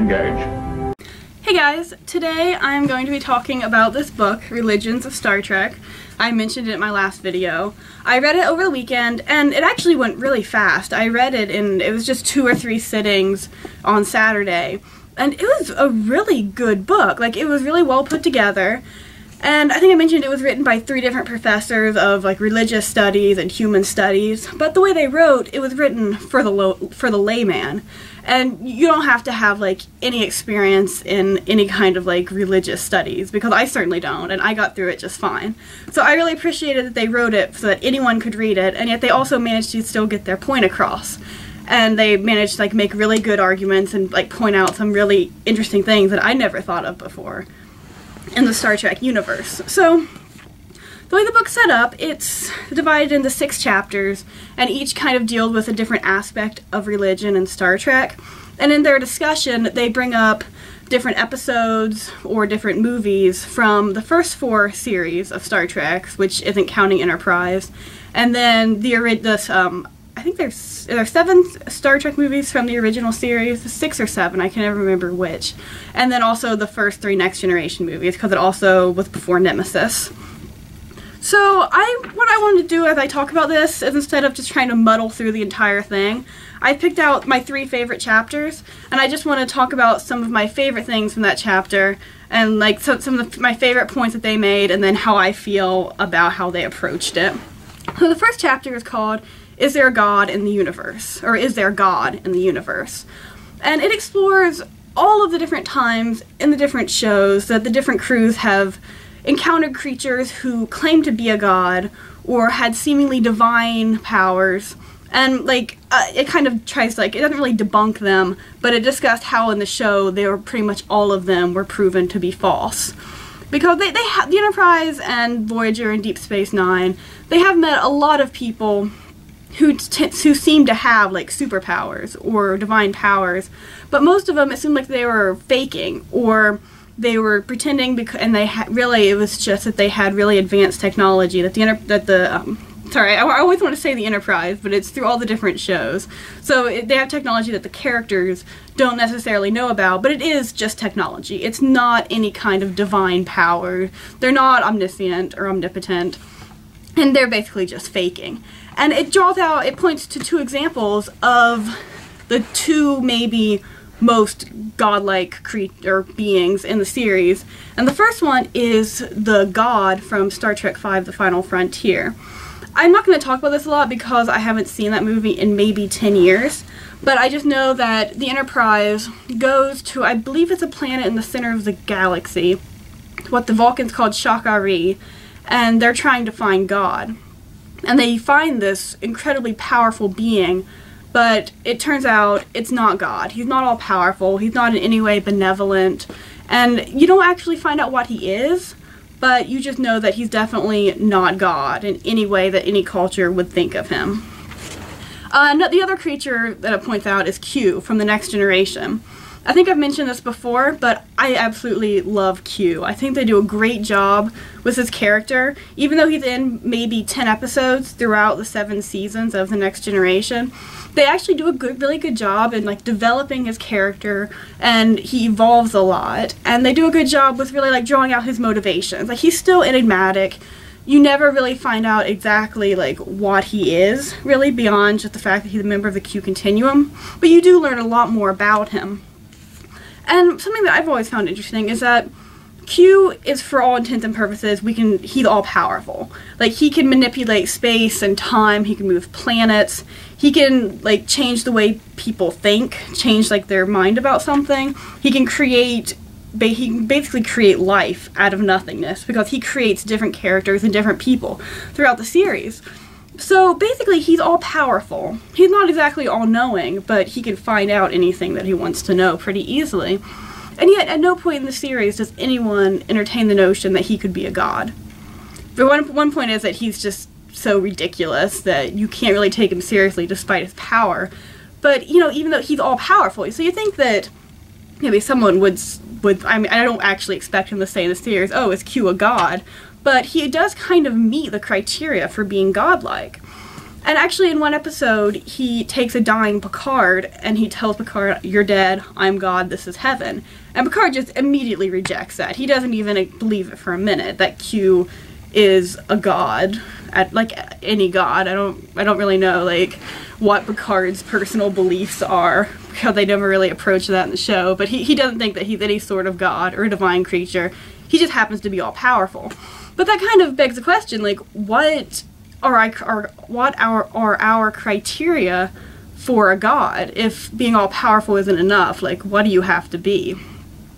Engage. Hey guys, today I'm going to be talking about this book, Religions of Star Trek. I mentioned it in my last video. I read it over the weekend and it actually went really fast. I read it and it was just 2 or 3 sittings on Saturday. And it was a really good book. Like, it was really well put together. And I think I mentioned it was written by 3 different professors of like religious studies and human studies. But the way they wrote, it was written for the layman. And you don't have to have like any experience in any kind of like religious studies, because I certainly don't, and I got through it just fine. So I really appreciated that they wrote it so that anyone could read it, and yet they also managed to still get their point across. And they managed to like make really good arguments and like point out some really interesting things that I never thought of before in the Star Trek universe. So the way the book's set up, it's divided into 6 chapters, and each kind of deals with a different aspect of religion in Star Trek. And in their discussion, they bring up different episodes or different movies from the first 4 series of Star Trek, which isn't counting Enterprise. And then I think there's 7 Star Trek movies from the original series, 6 or 7, I can never remember which. And then also the first 3 Next Generation movies, because it also was before Nemesis. So what I wanted to do as I talk about this is, instead of just trying to muddle through the entire thing, I picked out my 3 favorite chapters, and I just want to talk about some of my favorite things from that chapter, and like some of my favorite points that they made, and then how I feel about how they approached it. So the first chapter is called, Is There a God in the Universe? Or Is There God in the Universe? And it explores all of the different times in the different shows that the different crews have encountered creatures who claim to be a god or had seemingly divine powers, and like it kind of tries to, like, it doesn't really debunk them, but it discussed how in the show they were pretty much all of them were proven to be false, because they have the Enterprise and Voyager and Deep Space Nine, they have met a lot of people who seem to have like superpowers or divine powers, but most of them it seemed like they were faking, or they were pretending, and they really it was just that they had really advanced technology that sorry, I always want to say the Enterprise, but it's through all the different shows. So they have technology that the characters don't necessarily know about, but it is just technology. It's not any kind of divine power. They're not omniscient or omnipotent, and they're basically just faking. And it points to 2 examples of the 2 maybe most godlike beings in the series. And the first one is the god from Star Trek V, The Final Frontier. I'm not going to talk about this a lot because I haven't seen that movie in maybe 10 years, but I just know that the Enterprise goes to, I believe it's a planet in the center of the galaxy, what the Vulcans called Shakari, and they're trying to find God. And they find this incredibly powerful being, but it turns out it's not God. He's not all powerful, he's not in any way benevolent, and you don't actually find out what he is, but you just know that he's definitely not God in any way that any culture would think of him. The other creature that it points out is Q from the Next Generation. I think I've mentioned this before, but I absolutely love Q. I think they do a great job with his character. Even though he's in maybe 10 episodes throughout the 7 seasons of The Next Generation, they actually do a really good job in like developing his character, and he evolves a lot. And they do a good job with really like drawing out his motivations. Like, he's still enigmatic. You never really find out exactly like what he is, really, beyond just the fact that he's a member of the Q Continuum. But you do learn a lot more about him. And something that I've always found interesting is that Q is, for all intents and purposes, he's all-powerful. Like, he can manipulate space and time, he can move planets, he can, like, change the way people think, change, like, their mind about something. He can basically create life out of nothingness, because he creates different characters and different people throughout the series. So basically, he's all-powerful. He's not exactly all-knowing, but he can find out anything that he wants to know pretty easily. And yet, at no point in the series does anyone entertain the notion that he could be a god. But one point is that he's just so ridiculous that you can't really take him seriously despite his power. But, you know, even though he's all-powerful, so you think that maybe someone would, I mean, I don't actually expect him to say in the series, oh, is Q a god? But he does kind of meet the criteria for being godlike. And actually, in one episode, he takes a dying Picard, and he tells Picard, "You're dead, I'm God, this is heaven." And Picard just immediately rejects that. He doesn't even believe it for a minute, that Q is a god, like any god. I don't really know, like, what Picard's personal beliefs are, because they never really approach that in the show, but he doesn't think that he's any sort of god or a divine creature. He just happens to be all-powerful. But that kind of begs the question, like, what are our criteria for a god? If being all-powerful isn't enough, like, what do you have to be?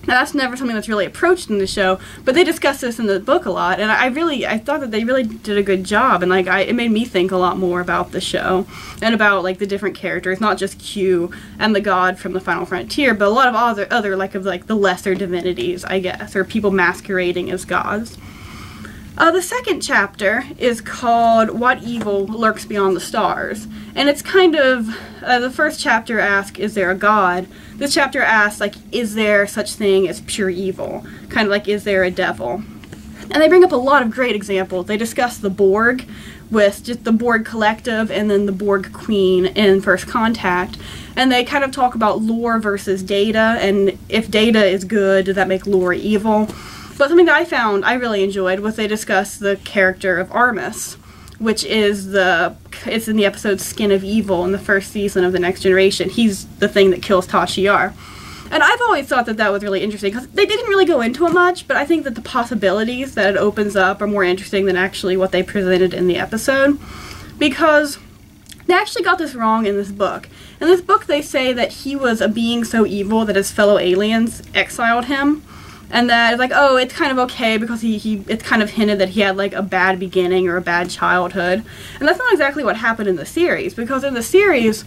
Now, that's never something that's really approached in the show, but they discuss this in the book a lot, and I thought that they really did a good job, and like it made me think a lot more about the show and about like the different characters, not just Q and the god from the Final Frontier, but a lot of other like the lesser divinities, I guess, or people masquerading as gods. The second chapter is called "What Evil Lurks Beyond the Stars," and it's kind of, the first chapter asks, is there a god? This chapter asks, like, is there such thing as pure evil? Kind of like, is there a devil? And they bring up a lot of great examples. They discuss the Borg, with just the Borg Collective and then the Borg Queen in First Contact. And they kind of talk about lore versus Data, and if Data is good, does that make lore evil? But something that I found I really enjoyed was they discussed the character of Armus, which is it's in the episode Skin of Evil in the first season of The Next Generation. He's the thing that kills Tasha Yar. And I've always thought that that was really interesting, because they didn't really go into it much, but I think that the possibilities that it opens up are more interesting than actually what they presented in the episode, because they actually got this wrong in this book. In this book, they say that he was a being so evil that his fellow aliens exiled him. And that it's like, oh, it's kind of okay because it's kind of hinted that he had like a bad beginning or a bad childhood. And that's not exactly what happened in the series, because in the series,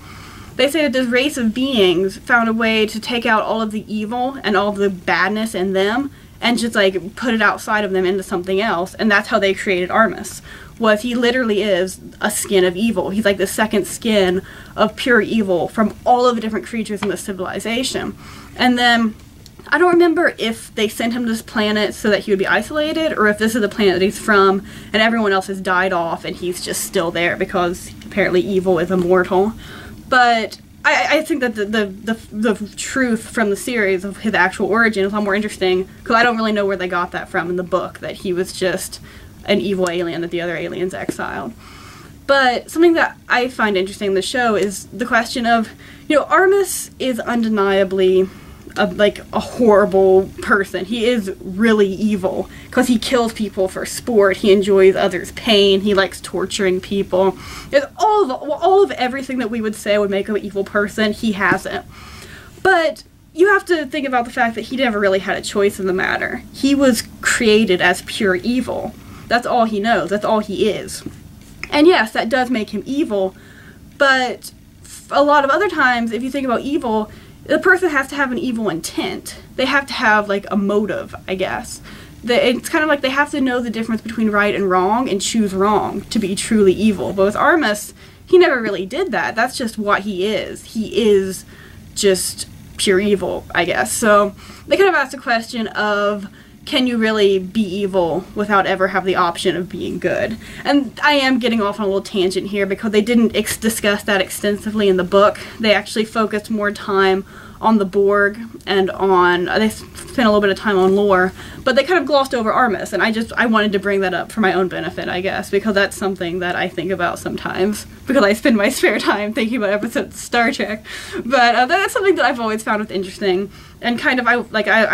they say that this race of beings found a way to take out all of the evil and all of the badness in them and just like put it outside of them into something else. And that's how they created Armus. Was he literally is a skin of evil. He's like the second skin of pure evil from all of the different creatures in the civilization. And then I don't remember if they sent him to this planet so that he would be isolated, or if this is the planet that he's from and everyone else has died off and he's just still there because apparently evil is immortal. But I think that the truth from the series of his actual origin is a lot more interesting, because I don't really know where they got that from in the book, that he was just an evil alien that the other aliens exiled. But something that I find interesting in the show is the question of, you know, Armus is undeniably a horrible person. He is really evil because he kills people for sport. He enjoys others' pain. He likes torturing people. It's all of everything that we would say would make an evil person. He hasn't. But you have to think about the fact that he never really had a choice in the matter. He was created as pure evil. That's all he knows. That's all he is. And yes, that does make him evil, but a lot of other times, if you think about evil, the person has to have an evil intent. They have to have, like, a motive, I guess. It's kind of like they have to know the difference between right and wrong and choose wrong to be truly evil. But with Armus, he never really did that. That's just what he is. He is just pure evil, I guess. So they kind of asked the question of, can you really be evil without ever have the option of being good? And I am getting off on a little tangent here because they didn't discuss that extensively in the book. They actually focused more time on the Borg and they spent a little bit of time on lore, but they kind of glossed over Armus, and I wanted to bring that up for my own benefit, I guess, because that's something that I think about sometimes, because I spend my spare time thinking about episodes of Star Trek. But that's something that I've always found interesting, and kind of I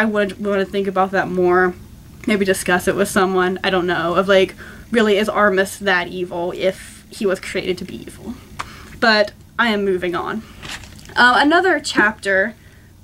would want to think about that more, maybe discuss it with someone, I don't know, of like, really, is Armus that evil if he was created to be evil? But I am moving on. Another chapter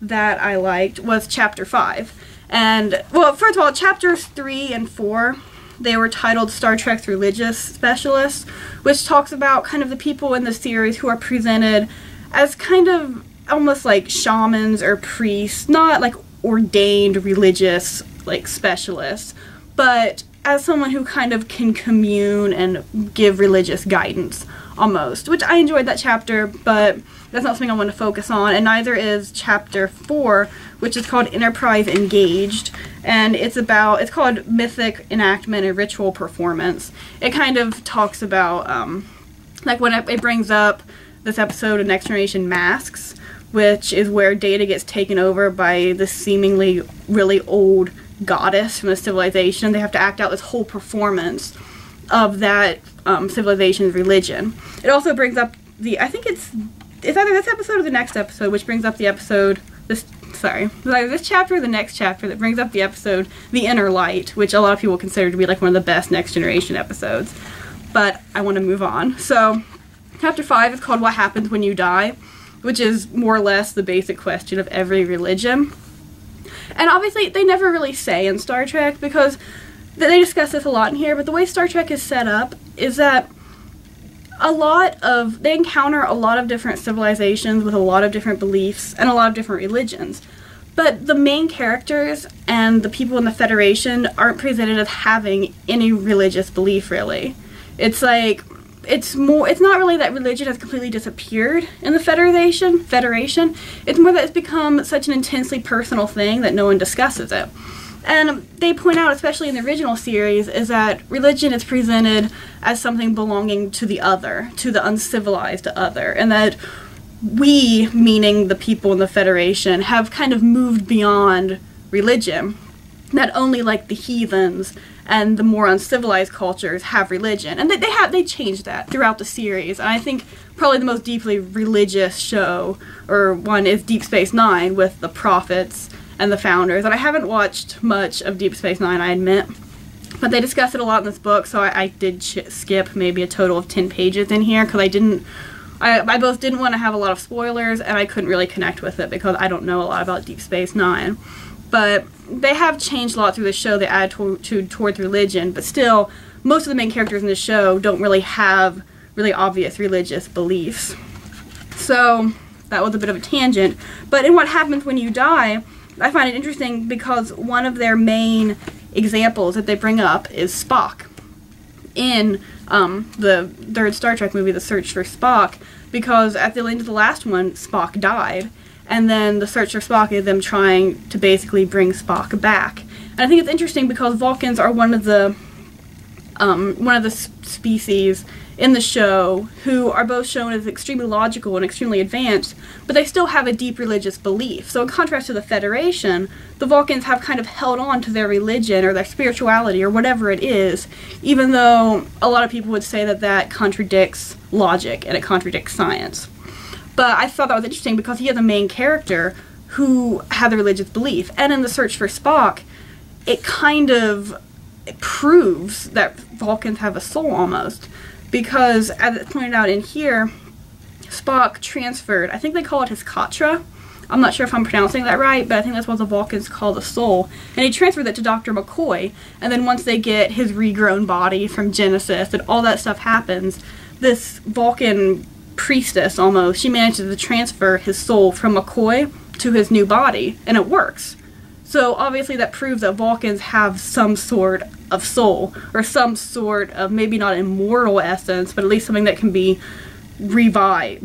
that I liked was chapter 5. And, well, first of all, chapters 3 and 4, they were titled Star Trek's Religious Specialists, which talks about kind of the people in the series who are presented as kind of almost like shamans or priests, not like ordained religious like specialists, but as someone who kind of can commune and give religious guidance almost, which I enjoyed that chapter, but that's not something I want to focus on, and neither is chapter 4, which is called Enterprise Engaged, and it's called Mythic Enactment and Ritual Performance. It kind of talks about Like when it brings up this episode of Next Generation Masks, which is where Data gets taken over by this seemingly really old goddess from the civilization. They have to act out this whole performance of that civilization's religion. It also brings up I think it's either this episode or the next episode, which brings up the episode, it's either this chapter or the next chapter that brings up the episode The Inner Light, which a lot of people consider to be like one of the best Next Generation episodes. But I want to move on. So, chapter 5 is called What Happens When You Die, which is more or less the basic question of every religion. And obviously, they never really say in Star Trek, because they discuss this a lot in here, but the way Star Trek is set up is that they encounter a lot of different civilizations with a lot of different beliefs and a lot of different religions. But the main characters and the people in the Federation aren't presented as having any religious belief, really. It's like, it's not really that religion has completely disappeared in the Federation. It's more that it's become such an intensely personal thing that no one discusses it. And they point out, especially in the original series, is that religion is presented as something belonging to the other, to the uncivilized other, and that we, meaning the people in the Federation, have kind of moved beyond religion. That only like the heathens and the more uncivilized cultures have religion. And they changed that throughout the series. And I think probably the most deeply religious show, or one, is Deep Space Nine with the prophets and the founders. And I haven't watched much of Deep Space Nine, I admit, but they discuss it a lot in this book, so I did skip maybe a total of 10 pages in here, because I both didn't want to have a lot of spoilers, and I couldn't really connect with it because I don't know a lot about Deep Space Nine. But they have changed a lot through the show. They add towards religion, but still, most of the main characters in the show don't really have really obvious religious beliefs. So that was a bit of a tangent. But in What Happens When You Die, I find it interesting because one of their main examples that they bring up is Spock in the third Star Trek movie, The Search for Spock, because at the end of the last one, Spock died, and then the Search for Spock is them trying to basically bring Spock back. And I think it's interesting because Vulcans are one of the species in the show who are both shown as extremely logical and extremely advanced, but they still have a deep religious belief. So in contrast to the Federation, the Vulcans have kind of held on to their religion or their spirituality or whatever it is, even though a lot of people would say that that contradicts logic and it contradicts science. But I thought that was interesting because he has a main character who had the religious belief. And in The Search for Spock, it kind of proves that Vulcans have a soul almost. Because, as it's pointed out in here, Spock transferred, I think they call it his Katra. I'm not sure if I'm pronouncing that right, but I think that's what the Vulcans call the soul. And he transferred that to Dr. McCoy, and then once they get his regrown body from Genesis and all that stuff happens, this Vulcan priestess almost, she manages to transfer his soul from McCoy to his new body, and it works. So obviously that proves that Vulcans have some sort of soul, or some sort of, maybe not immortal essence, but at least something that can be revitalized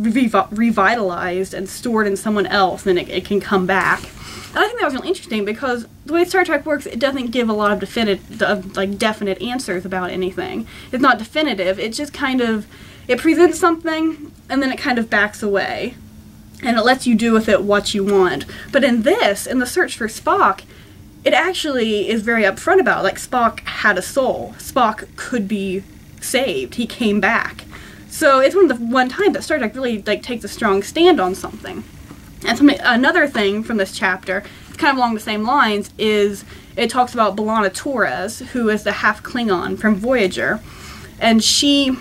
and stored in someone else, and it can come back. And I think that was really interesting because the way Star Trek works, it doesn't give a lot of definite answers about anything. It's not definitive, it just kind of, it presents something, and then it kind of backs away. And it lets you do with it what you want. But in this, in The Search for Spock, it actually is very upfront about it. Like, Spock had a soul. Spock could be saved. He came back. So it's one of the one time that Star Trek really takes a strong stand on something. And another thing from this chapter, kind of along the same lines, is it talks about B'Elanna Torres, who is the half Klingon from Voyager. And she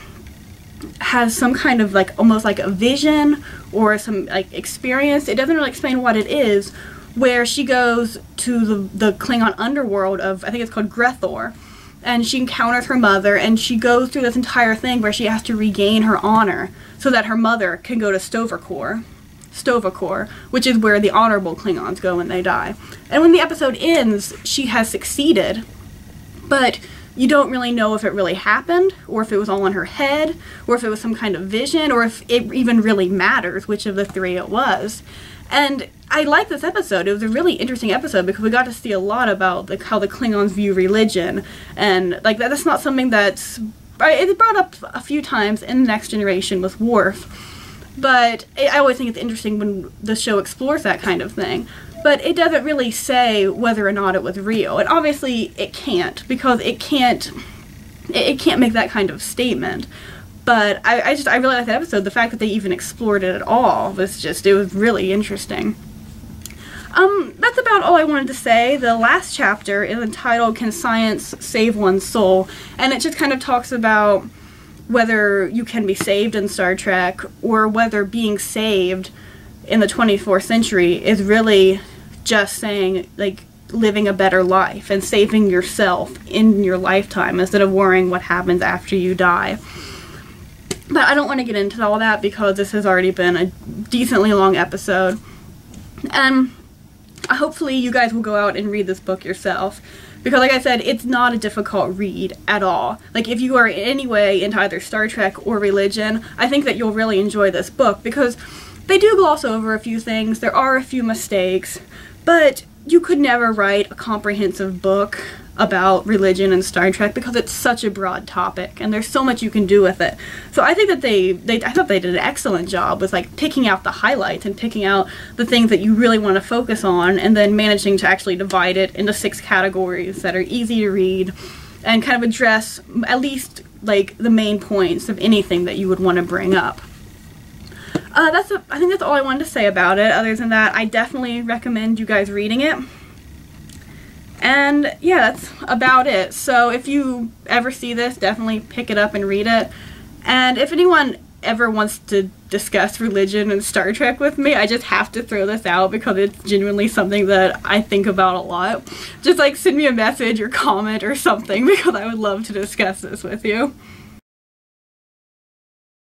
has some kind of almost like a vision or some experience. It doesn't really explain what it is, where she goes to the Klingon underworld of, I think it's called Grethor, and she encounters her mother, and she goes through this entire thing where she has to regain her honor so that her mother can go to Sto-vo-kor, which is where the honorable Klingons go when they die. And when the episode ends, she has succeeded, but you don't really know if it really happened, or if it was all in her head, or if it was some kind of vision, or if it even really matters which of the three it was. And I like this episode. It was a really interesting episode because we got to see a lot about how the Klingons view religion, and that's not something that's it's brought up a few times in The Next Generation with Worf. But I always think it's interesting when the show explores that kind of thing. But it doesn't really say whether or not it was real. And obviously it can't, because it can't make that kind of statement. But I really like that episode. The fact that they even explored it at all was it was really interesting. That's about all I wanted to say. The last chapter is entitled Can Science Save One's Soul? And it just kind of talks about whether you can be saved in Star Trek, or whether being saved in the 24th century is really just saying, like, living a better life and saving yourself in your lifetime instead of worrying what happens after you die. But I don't want to get into all that because this has already been a decently long episode. And hopefully you guys will go out and read this book yourself. Because like I said, it's not a difficult read at all. Like, if you are in any way into either Star Trek or religion, I think that you'll really enjoy this book because they do gloss over a few things, there are a few mistakes, but you could never write a comprehensive book about religion and Star Trek because it's such a broad topic and there's so much you can do with it. So I think that I thought they did an excellent job with, like, picking out the highlights and picking out the things that you really want to focus on, and then managing to actually divide it into 6 categories that are easy to read and kind of address at least, like, the main points of anything that you would want to bring up. I think that's all I wanted to say about it. Other than that, I definitely recommend you guys reading it. And yeah, that's about it. So if you ever see this, definitely pick it up and read it. And if anyone ever wants to discuss religion and Star Trek with me, I just have to throw this out because it's genuinely something that I think about a lot. Just, like, send me a message or comment or something because I would love to discuss this with you.